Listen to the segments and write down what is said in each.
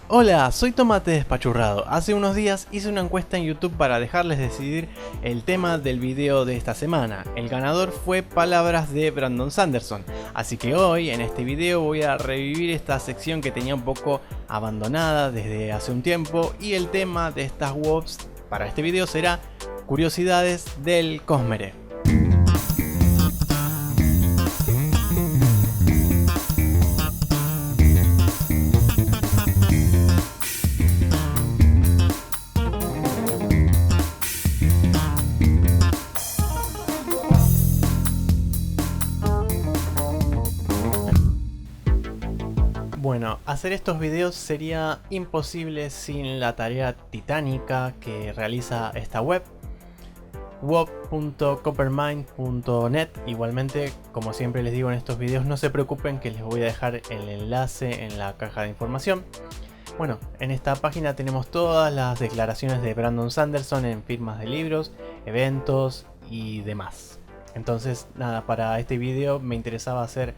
Hola, soy Tomate Despachurrado. Hace unos días hice una encuesta en YouTube para dejarles decidir el tema del video de esta semana. El ganador fue Palabras de Brandon Sanderson. Así que hoy en este video voy a revivir esta sección que tenía un poco abandonada desde hace un tiempo. Y el tema de estas WOPs para este video será Curiosidades del Cosmere. Bueno, hacer estos videos sería imposible sin la tarea titánica que realiza esta web, wop.coppermind.net. Igualmente, como siempre les digo en estos videos, no se preocupen que les voy a dejar el enlace en la caja de información. Bueno, en esta página tenemos todas las declaraciones de Brandon Sanderson en firmas de libros, eventos y demás. Entonces, nada, para este video me interesaba hacer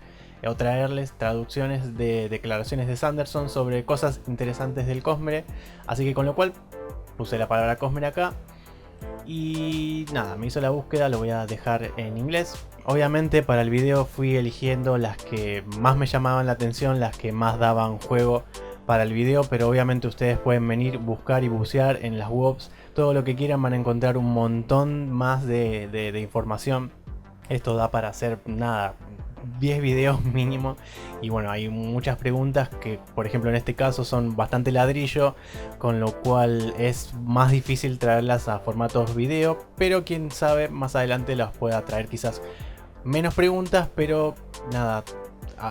o traerles traducciones de declaraciones de Sanderson sobre cosas interesantes del Cosmere, así que con lo cual puse la palabra Cosmere acá y nada, me hizo la búsqueda, lo voy a dejar en inglés. Obviamente para el video fui eligiendo las que más me llamaban la atención, las que más daban juego para el video, pero obviamente ustedes pueden venir, buscar y bucear en las WOPs, todo lo que quieran, van a encontrar un montón más de información. Esto da para hacer nada, 10 videos mínimo, y bueno, hay muchas preguntas que por ejemplo en este caso son bastante ladrillo, con lo cual es más difícil traerlas a formatos video, pero quién sabe, más adelante las pueda traer quizás menos preguntas, pero nada,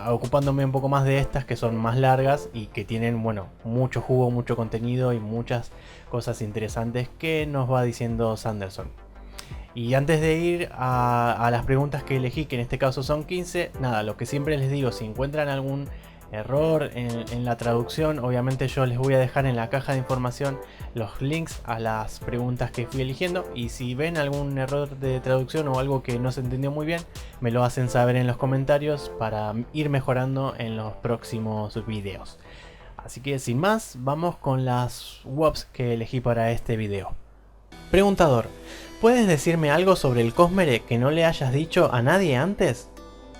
ocupándome un poco más de estas que son más largas y que tienen, bueno, mucho jugo, mucho contenido y muchas cosas interesantes que nos va diciendo Sanderson. Y antes de ir a las preguntas que elegí, que en este caso son 15, nada, lo que siempre les digo, si encuentran algún error en la traducción, obviamente yo les voy a dejar en la caja de información los links a las preguntas que fui eligiendo, y si ven algún error de traducción o algo que no se entendió muy bien, me lo hacen saber en los comentarios para ir mejorando en los próximos videos. Así que sin más, vamos con las WOPs que elegí para este video. Preguntador: ¿puedes decirme algo sobre el Cosmere que no le hayas dicho a nadie antes?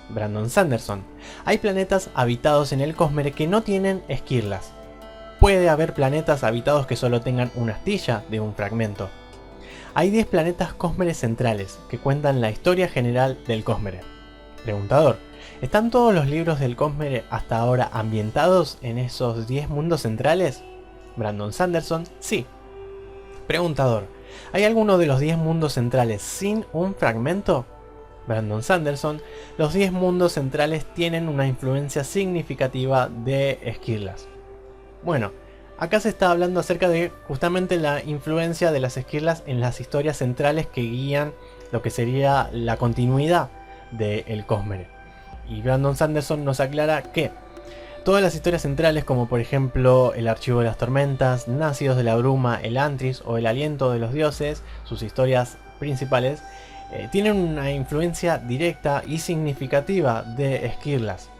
Brandon Sanderson: hay planetas habitados en el Cosmere que no tienen esquirlas. Puede haber planetas habitados que solo tengan una astilla de un fragmento. Hay 10 planetas Cosmere centrales que cuentan la historia general del Cosmere. Preguntador: ¿están todos los libros del Cosmere hasta ahora ambientados en esos 10 mundos centrales? Brandon Sanderson: sí. Preguntador: ¿hay alguno de los 10 mundos centrales sin un fragmento? Brandon Sanderson: los 10 mundos centrales tienen una influencia significativa de esquirlas. Bueno, acá se está hablando acerca de justamente la influencia de las esquirlas en las historias centrales que guían lo que sería la continuidad del Cosmere. Y Brandon Sanderson nos aclara que todas las historias centrales, como por ejemplo el Archivo de las Tormentas, Nacidos de la Bruma, el Antris o el Aliento de los Dioses, sus historias principales, tienen una influencia directa y significativa de esquirlas.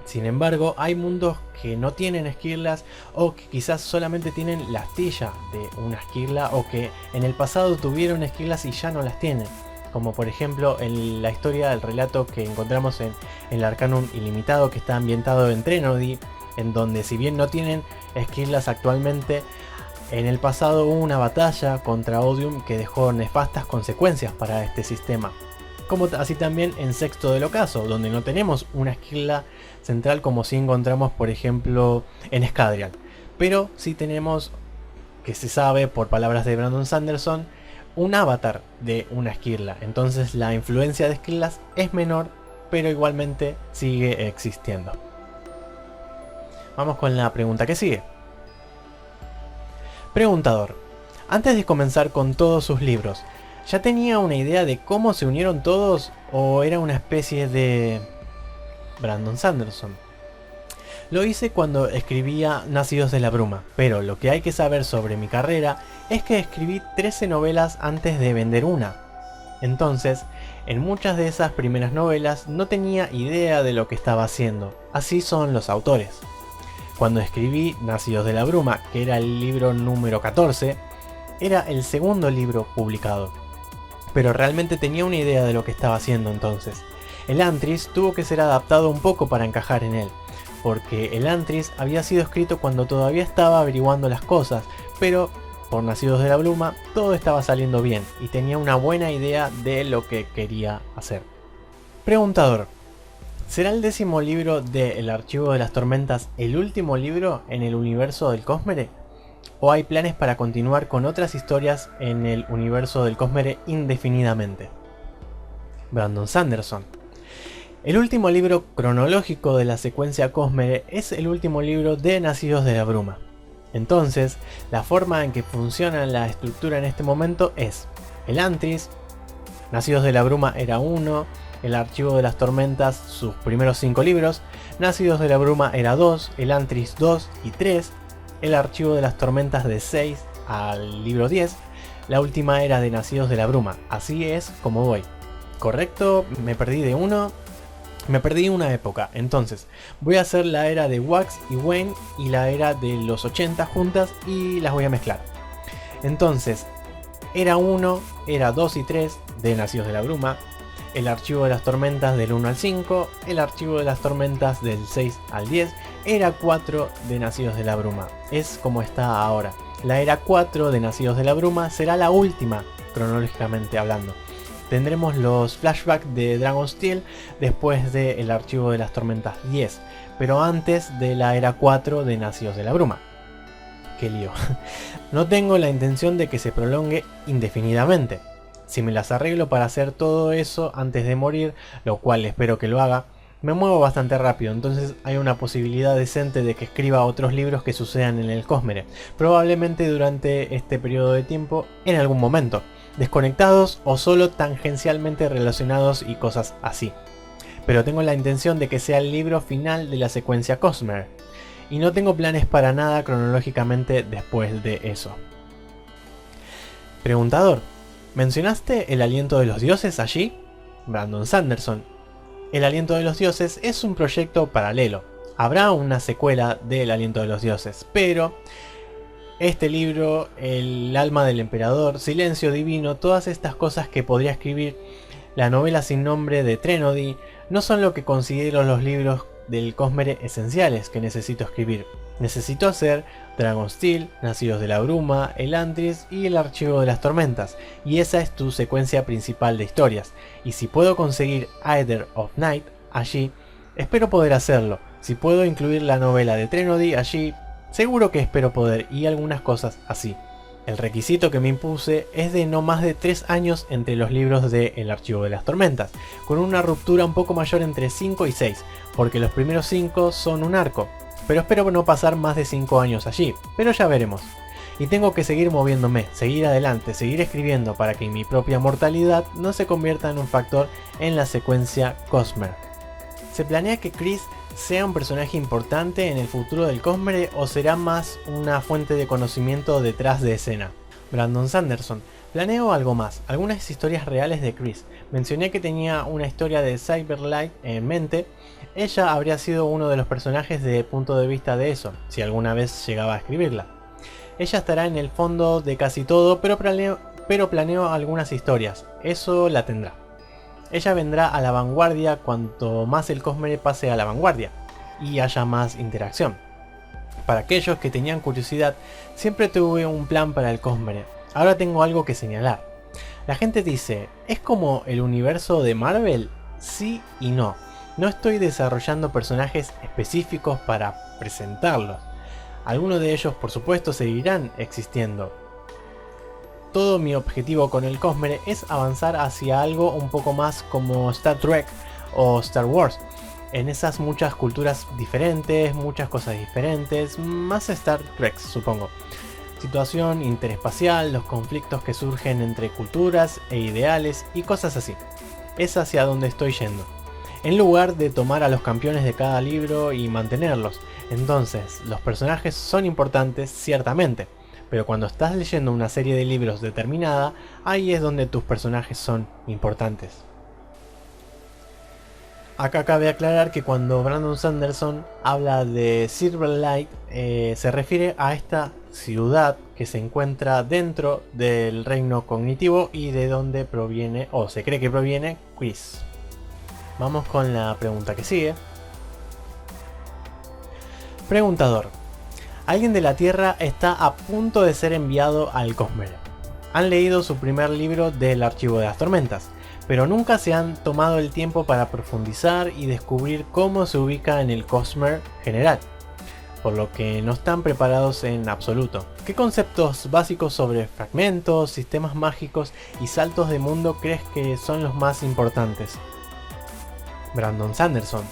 Sin embargo, hay mundos que no tienen esquirlas, o que quizás solamente tienen la astilla de una esquirla, o que en el pasado tuvieron esquirlas y ya no las tienen. Como por ejemplo en la historia del relato que encontramos en el Arcanum Ilimitado, que está ambientado en Trenody, en donde si bien no tienen esquirlas actualmente, en el pasado hubo una batalla contra Odium que dejó nefastas consecuencias para este sistema. Como así también en Sexto del Ocaso, donde no tenemos una esquirla central como si encontramos por ejemplo en Scadrial, pero sí tenemos, que se sabe por palabras de Brandon Sanderson, un avatar de una esquirla. Entonces la influencia de esquirlas es menor, pero igualmente sigue existiendo. Vamos con la pregunta que sigue. Preguntador: antes de comenzar con todos sus libros, ¿ya tenía una idea de cómo se unieron todos o era una especie de...? Brandon Sanderson: lo hice cuando escribía Nacidos de la Bruma, pero lo que hay que saber sobre mi carrera es que escribí 13 novelas antes de vender una. Entonces, en muchas de esas primeras novelas no tenía idea de lo que estaba haciendo. Así son los autores. Cuando escribí Nacidos de la Bruma, que era el libro número 14, era el segundo libro publicado. Pero realmente tenía una idea de lo que estaba haciendo entonces. Elantris tuvo que ser adaptado un poco para encajar en él, porque Elantris había sido escrito cuando todavía estaba averiguando las cosas, pero por Nacidos de la Bruma todo estaba saliendo bien y tenía una buena idea de lo que quería hacer. Preguntador: ¿será el 10º libro de El Archivo de las Tormentas el último libro en el universo del Cosmere? ¿O hay planes para continuar con otras historias en el universo del Cosmere indefinidamente? Brandon Sanderson: el último libro cronológico de la secuencia Cosmere es el último libro de Nacidos de la Bruma. Entonces, la forma en que funciona la estructura en este momento es: Elantris, Nacidos de la Bruma era 1, El Archivo de las Tormentas sus primeros 5 libros, Nacidos de la Bruma era 2, Elantris 2 y 3, El Archivo de las Tormentas de 6 al libro 10, la última era de Nacidos de la Bruma. Así es como voy. ¿Correcto? Me perdí de uno. Me perdí una época, entonces voy a hacer la era de Wax y Wayne y la era de los 80 juntas y las voy a mezclar. Entonces, era 1, era 2 y 3 de Nacidos de la Bruma, El Archivo de las Tormentas del 1 al 5, El Archivo de las Tormentas del 6 al 10, era 4 de Nacidos de la Bruma. Es como está ahora. La era 4 de Nacidos de la Bruma será la última, cronológicamente hablando. Tendremos los flashbacks de Dragonsteel después de El Archivo de las Tormentas 10, pero antes de la era 4 de Nacidos de la Bruma. Qué lío. No tengo la intención de que se prolongue indefinidamente. Si me las arreglo para hacer todo eso antes de morir, lo cual espero que lo haga, me muevo bastante rápido, entonces hay una posibilidad decente de que escriba otros libros que sucedan en el Cosmere, probablemente durante este periodo de tiempo en algún momento, desconectados o solo tangencialmente relacionados y cosas así. Pero tengo la intención de que sea el libro final de la secuencia Cosmere, y no tengo planes para nada cronológicamente después de eso. Preguntador: ¿mencionaste El Aliento de los Dioses allí? Brandon Sanderson: El Aliento de los Dioses es un proyecto paralelo. Habrá una secuela de El Aliento de los Dioses, pero este libro, El Alma del Emperador, Silencio Divino, todas estas cosas que podría escribir, la novela sin nombre de Trenody, no son lo que considero los libros del Cosmere esenciales que necesito escribir. Necesito hacer Dragonsteel, Nacidos de la Bruma, Elantris y El Archivo de las Tormentas, y esa es tu secuencia principal de historias, y si puedo conseguir Either of Night allí, espero poder hacerlo. Si puedo incluir la novela de Trenody allí, seguro que espero poder, y algunas cosas así. El requisito que me impuse es de no más de 3 años entre los libros de El Archivo de las Tormentas, con una ruptura un poco mayor entre 5 y 6, porque los primeros 5 son un arco, pero espero no pasar más de 5 años allí, pero ya veremos. Y tengo que seguir moviéndome, seguir adelante, seguir escribiendo para que mi propia mortalidad no se convierta en un factor en la secuencia Cosmere. ¿Se planea que Chris sea un personaje importante en el futuro del Cosmere o será más una fuente de conocimiento detrás de escena? Brandon Sanderson: planeo algo más, algunas historias reales de Chris. Mencioné que tenía una historia de Cyberlight en mente. Ella habría sido uno de los personajes de punto de vista de eso, si alguna vez llegaba a escribirla. Ella estará en el fondo de casi todo, pero planeo algunas historias, eso la tendrá. Ella vendrá a la vanguardia cuanto más el Cosmere pase a la vanguardia y haya más interacción. Para aquellos que tenían curiosidad, siempre tuve un plan para el Cosmere. Ahora tengo algo que señalar. La gente dice, ¿es como el universo de Marvel? Sí y no. No estoy desarrollando personajes específicos para presentarlos. Algunos de ellos, por supuesto, seguirán existiendo. Todo mi objetivo con el Cosmere es avanzar hacia algo un poco más como Star Trek o Star Wars. En esas muchas culturas diferentes, muchas cosas diferentes, más Star Trek supongo. Situación interespacial, los conflictos que surgen entre culturas e ideales y cosas así. Es hacia donde estoy yendo. En lugar de tomar a los campeones de cada libro y mantenerlos. Entonces, los personajes son importantes ciertamente, pero cuando estás leyendo una serie de libros determinada, ahí es donde tus personajes son importantes. Acá cabe aclarar que cuando Brandon Sanderson habla de Silverlight, se refiere a esta ciudad que se encuentra dentro del reino cognitivo y de donde proviene, o se cree que proviene, Chris. Vamos con la pregunta que sigue. Preguntador. Alguien de la Tierra está a punto de ser enviado al Cosmere. Han leído su primer libro del Archivo de las Tormentas, pero nunca se han tomado el tiempo para profundizar y descubrir cómo se ubica en el Cosmere general, por lo que no están preparados en absoluto. ¿Qué conceptos básicos sobre fragmentos, sistemas mágicos y saltos de mundo crees que son los más importantes? Brandon Sanderson.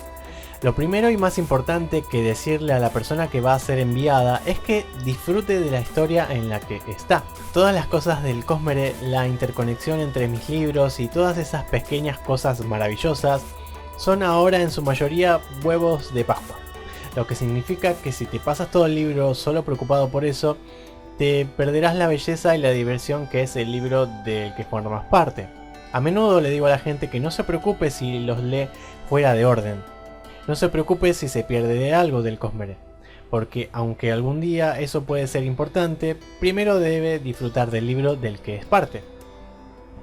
Lo primero y más importante que decirle a la persona que va a ser enviada es que disfrute de la historia en la que está. Todas las cosas del Cosmere, la interconexión entre mis libros y todas esas pequeñas cosas maravillosas son ahora en su mayoría huevos de Pascua. Lo que significa que si te pasas todo el libro solo preocupado por eso, te perderás la belleza y la diversión que es el libro del que formas parte. A menudo le digo a la gente que no se preocupe si los lee fuera de orden. No se preocupe si se pierde de algo del Cosmere, porque aunque algún día eso puede ser importante, primero debe disfrutar del libro del que es parte.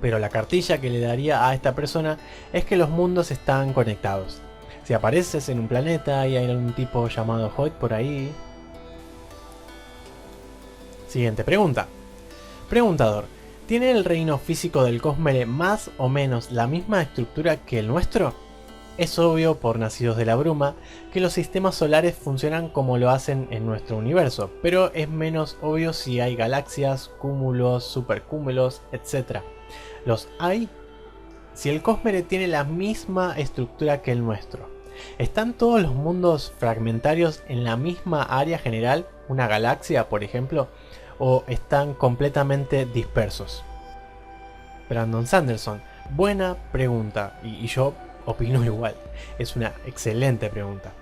Pero la cartilla que le daría a esta persona es que los mundos están conectados. Si apareces en un planeta y hay algún tipo llamado Hoyt por ahí... Siguiente pregunta. Preguntador. ¿Tiene el reino físico del Cosmere más o menos la misma estructura que el nuestro? Es obvio por Nacidos de la Bruma que los sistemas solares funcionan como lo hacen en nuestro universo, pero es menos obvio si hay galaxias, cúmulos, supercúmulos, etc. ¿Los hay? Si el Cosmere tiene la misma estructura que el nuestro, ¿están todos los mundos fragmentarios en la misma área general, una galaxia por ejemplo, o están completamente dispersos? Brandon Sanderson, buena pregunta, y yo opino igual, es una excelente pregunta.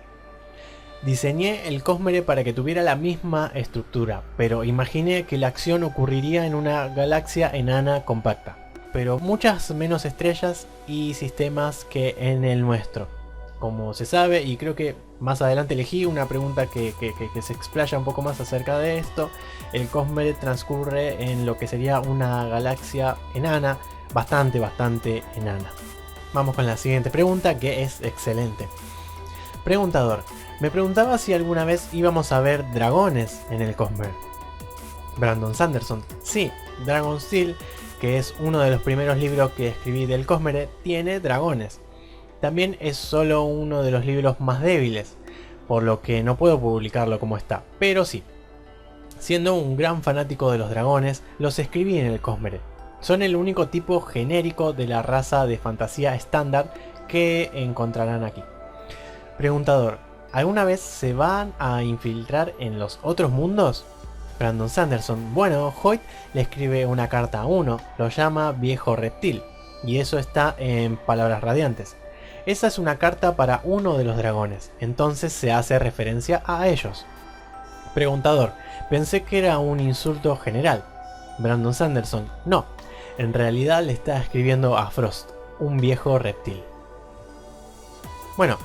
Diseñé el Cosmere para que tuviera la misma estructura, pero imaginé que la acción ocurriría en una galaxia enana compacta, pero muchas menos estrellas y sistemas que en el nuestro. Como se sabe, y creo que más adelante elegí una pregunta que se explaya un poco más acerca de esto, el Cosmere transcurre en lo que sería una galaxia enana, bastante enana. Vamos con la siguiente pregunta, que es excelente. Preguntador, me preguntaba si alguna vez íbamos a ver dragones en el Cosmere. Brandon Sanderson, sí, Dragonsteel, que es uno de los primeros libros que escribí del Cosmere, tiene dragones. También es solo uno de los libros más débiles, por lo que no puedo publicarlo como está, pero sí. Siendo un gran fanático de los dragones, los escribí en el Cosmere. Son el único tipo genérico de la raza de fantasía estándar que encontrarán aquí. Preguntador, ¿alguna vez se van a infiltrar en los otros mundos? Brandon Sanderson, bueno, Hoyt le escribe una carta a uno, lo llama viejo reptil, y eso está en Palabras Radiantes. Esa es una carta para uno de los dragones, entonces se hace referencia a ellos. Preguntador, pensé que era un insulto general. Brandon Sanderson, no. En realidad le está escribiendo a Frost, un viejo reptil. Bueno,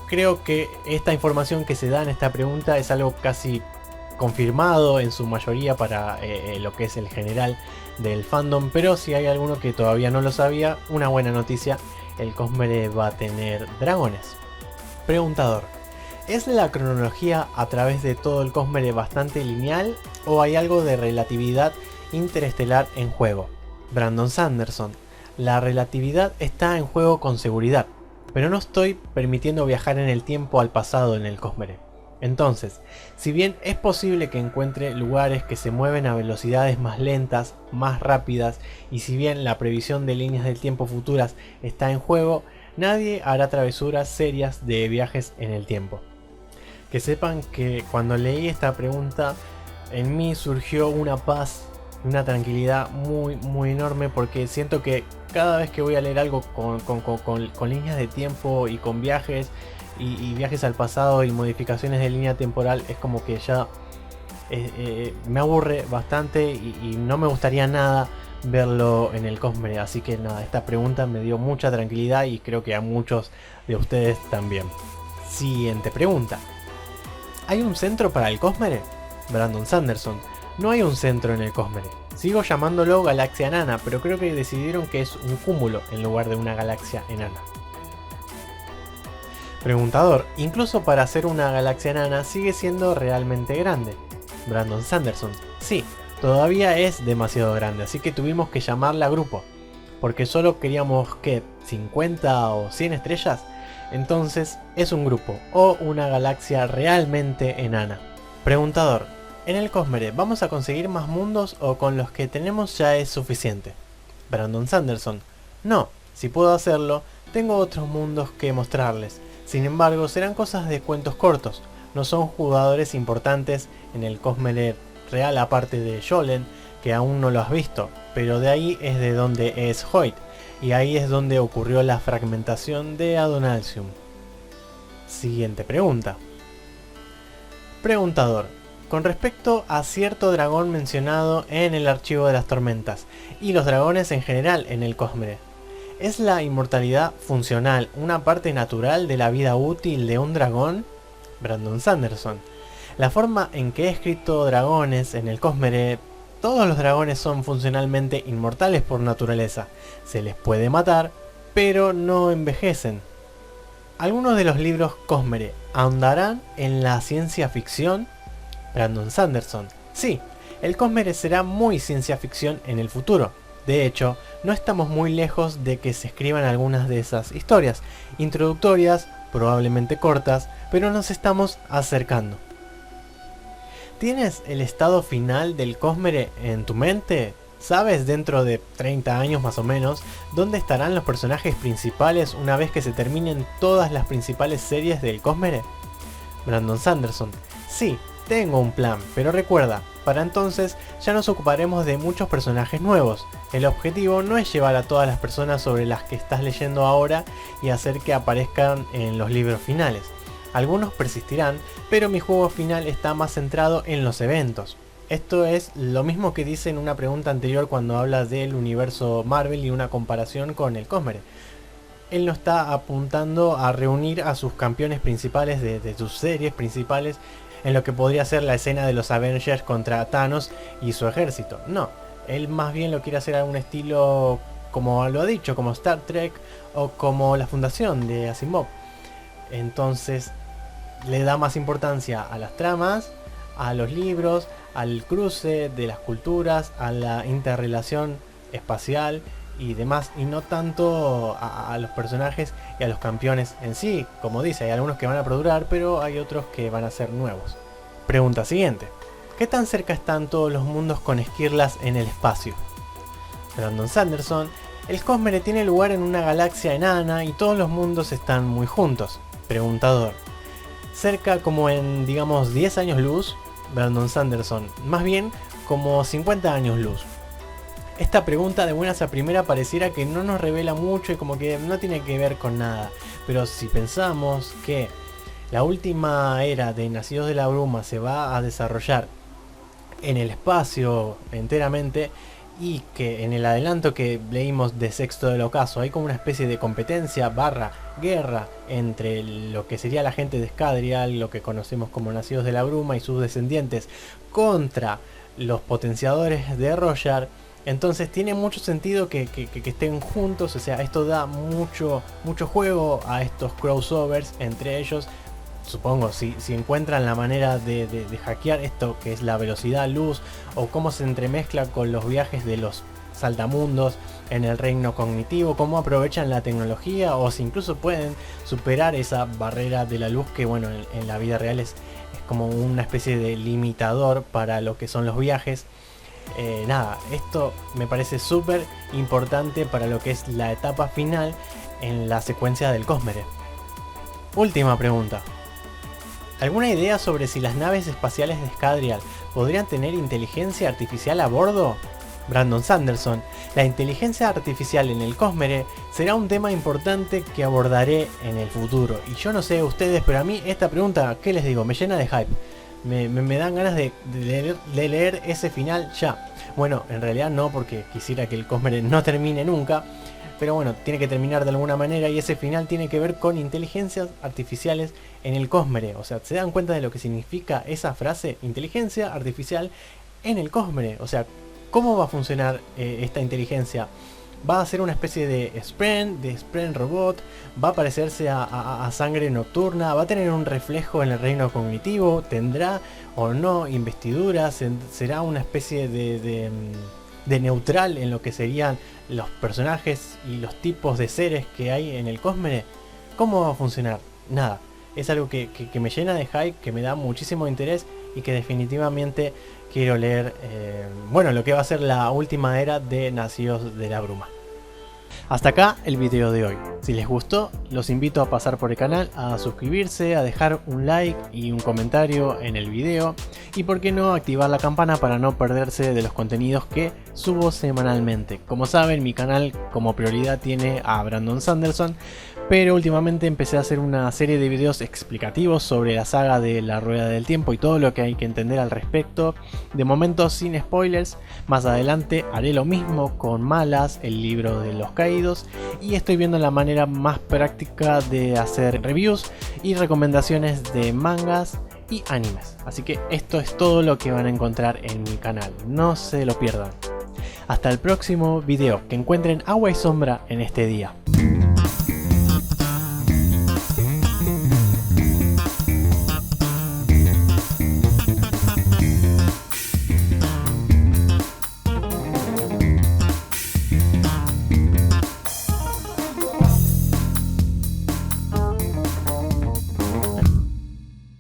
creo que esta información que se da en esta pregunta es algo casi confirmado en su mayoría para lo que es el general del fandom, pero si hay alguno que todavía no lo sabía, una buena noticia, el Cosmere va a tener dragones. Preguntador, ¿es la cronología a través de todo el Cosmere bastante lineal o hay algo de relatividad interestelar en juego? Brandon Sanderson, la relatividad está en juego con seguridad, pero no estoy permitiendo viajar en el tiempo al pasado en el Cosmere. Entonces, si bien es posible que encuentre lugares que se mueven a velocidades más lentas, más rápidas, y si bien la previsión de líneas del tiempo futuras está en juego, nadie hará travesuras serias de viajes en el tiempo. Que sepan que cuando leí esta pregunta, en mí surgió una paz, una tranquilidad muy enorme, porque siento que cada vez que voy a leer algo con líneas de tiempo y con viajes y viajes al pasado y modificaciones de línea temporal, es como que ya me aburre bastante y no me gustaría nada verlo en el Cosmere. Así que nada, esta pregunta me dio mucha tranquilidad y creo que a muchos de ustedes también. Siguiente pregunta. ¿Hay un centro para el Cosmere? Brandon Sanderson. No hay un centro en el Cosmere. Sigo llamándolo galaxia enana, pero creo que decidieron que es un cúmulo en lugar de una galaxia enana. Preguntador. Incluso para ser una galaxia enana sigue siendo realmente grande. Brandon Sanderson. Sí, todavía es demasiado grande, así que tuvimos que llamarla grupo. Porque solo queríamos, ¿qué? ¿50 o 100 estrellas? Entonces es un grupo o una galaxia realmente enana. Preguntador. En el Cosmere, ¿vamos a conseguir más mundos o con los que tenemos ya es suficiente? Brandon Sanderson. No, si puedo hacerlo, tengo otros mundos que mostrarles. Sin embargo, serán cosas de cuentos cortos. No son jugadores importantes en el Cosmere real aparte de Jolen, que aún no lo has visto, pero de ahí es de donde es Hoyt, y ahí es donde ocurrió la fragmentación de Adonalsium. Siguiente pregunta. Preguntador. Con respecto a cierto dragón mencionado en el Archivo de las Tormentas, y los dragones en general en el Cosmere, ¿es la inmortalidad funcional una parte natural de la vida útil de un dragón? Brandon Sanderson. La forma en que he escrito dragones en el Cosmere, todos los dragones son funcionalmente inmortales por naturaleza. Se les puede matar, pero no envejecen. Algunos de los libros Cosmere ahondarán en la ciencia ficción. Brandon Sanderson. Sí, el Cosmere será muy ciencia ficción en el futuro. De hecho, no estamos muy lejos de que se escriban algunas de esas historias, introductorias, probablemente cortas, pero nos estamos acercando. ¿Tienes el estado final del Cosmere en tu mente? ¿Sabes dentro de 30 años más o menos dónde estarán los personajes principales una vez que se terminen todas las principales series del Cosmere? Brandon Sanderson. Sí, tengo un plan, pero recuerda, para entonces ya nos ocuparemos de muchos personajes nuevos. El objetivo no es llevar a todas las personas sobre las que estás leyendo ahora y hacer que aparezcan en los libros finales. Algunos persistirán, pero mi juego final está más centrado en los eventos. Esto es lo mismo que dice en una pregunta anterior cuando habla del universo Marvel y una comparación con el Cosmere. Él no está apuntando a reunir a sus campeones principales de sus series principales en lo que podría ser la escena de los Avengers contra Thanos y su ejército. No, él más bien lo quiere hacer a un estilo como lo ha dicho, como Star Trek o como la Fundación de Asimov. Entonces le da más importancia a las tramas, a los libros, al cruce de las culturas, a la interrelación espacial y demás, y no tanto a los personajes y a los campeones en sí. Como dice, hay algunos que van a perdurar, pero hay otros que van a ser nuevos. Pregunta siguiente. ¿Qué tan cerca están todos los mundos con esquirlas en el espacio? Brandon Sanderson. El Cosmere tiene lugar en una galaxia enana y todos los mundos están muy juntos. Preguntador. Cerca como en, digamos, 10 años luz. Brandon Sanderson. Más bien como 50 años luz. Esta pregunta de buenas a primera pareciera que no nos revela mucho y como que no tiene que ver con nada. Pero si pensamos que la última era de Nacidos de la Bruma se va a desarrollar en el espacio enteramente, y que en el adelanto que leímos de Sexto del Ocaso hay como una especie de competencia / guerra entre lo que sería la gente de Scadrial, lo que conocemos como Nacidos de la Bruma y sus descendientes, contra los potenciadores de Royar. Entonces tiene mucho sentido que estén juntos. O sea, esto da mucho juego a estos crossovers entre ellos. Supongo, si encuentran la manera de hackear esto que es la velocidad luz, o cómo se entremezcla con los viajes de los saltamundos en el reino cognitivo, cómo aprovechan la tecnología, o si incluso pueden superar esa barrera de la luz que, bueno, en la vida real es como una especie de limitador para lo que son los viajes. Nada, esto me parece súper importante para lo que es la etapa final en la secuencia del Cosmere. Última pregunta. ¿Alguna idea sobre si las naves espaciales de Scadrial podrían tener inteligencia artificial a bordo? Brandon Sanderson. La inteligencia artificial en el Cosmere será un tema importante que abordaré en el futuro. Y yo no sé ustedes, pero a mí esta pregunta, ¿qué les digo? Me llena de hype. Me dan ganas de leer ese final ya. Bueno, en realidad no, porque quisiera que el Cosmere no termine nunca. Pero bueno, tiene que terminar de alguna manera y ese final tiene que ver con inteligencias artificiales en el Cosmere. O sea, ¿se dan cuenta de lo que significa esa frase? Inteligencia artificial en el Cosmere. O sea, ¿cómo va a funcionar esta inteligencia? Va a ser una especie de Spren robot, va a parecerse a sangre nocturna, va a tener un reflejo en el reino cognitivo, tendrá o no investiduras, será una especie de neutral en lo que serían los personajes y los tipos de seres que hay en el Cosmere. ¿Cómo va a funcionar? Nada, es algo que me llena de hype, que me da muchísimo interés y que definitivamente quiero leer, bueno, lo que va a ser la última era de Nacidos de la Bruma. Hasta acá el video de hoy. Si les gustó, los invito a pasar por el canal, a suscribirse, a dejar un like y un comentario en el video y por qué no activar la campana para no perderse de los contenidos que subo semanalmente. Como saben, mi canal como prioridad tiene a Brandon Sanderson, pero últimamente empecé a hacer una serie de videos explicativos sobre la saga de La Rueda del Tiempo y todo lo que hay que entender al respecto. De momento sin spoilers, más adelante haré lo mismo con Malas, el libro de los caídos, y estoy viendo la manera más práctica de hacer reviews y recomendaciones de mangas y animes. Así que esto es todo lo que van a encontrar en mi canal, no se lo pierdan. Hasta el próximo video, que encuentren agua y sombra en este día.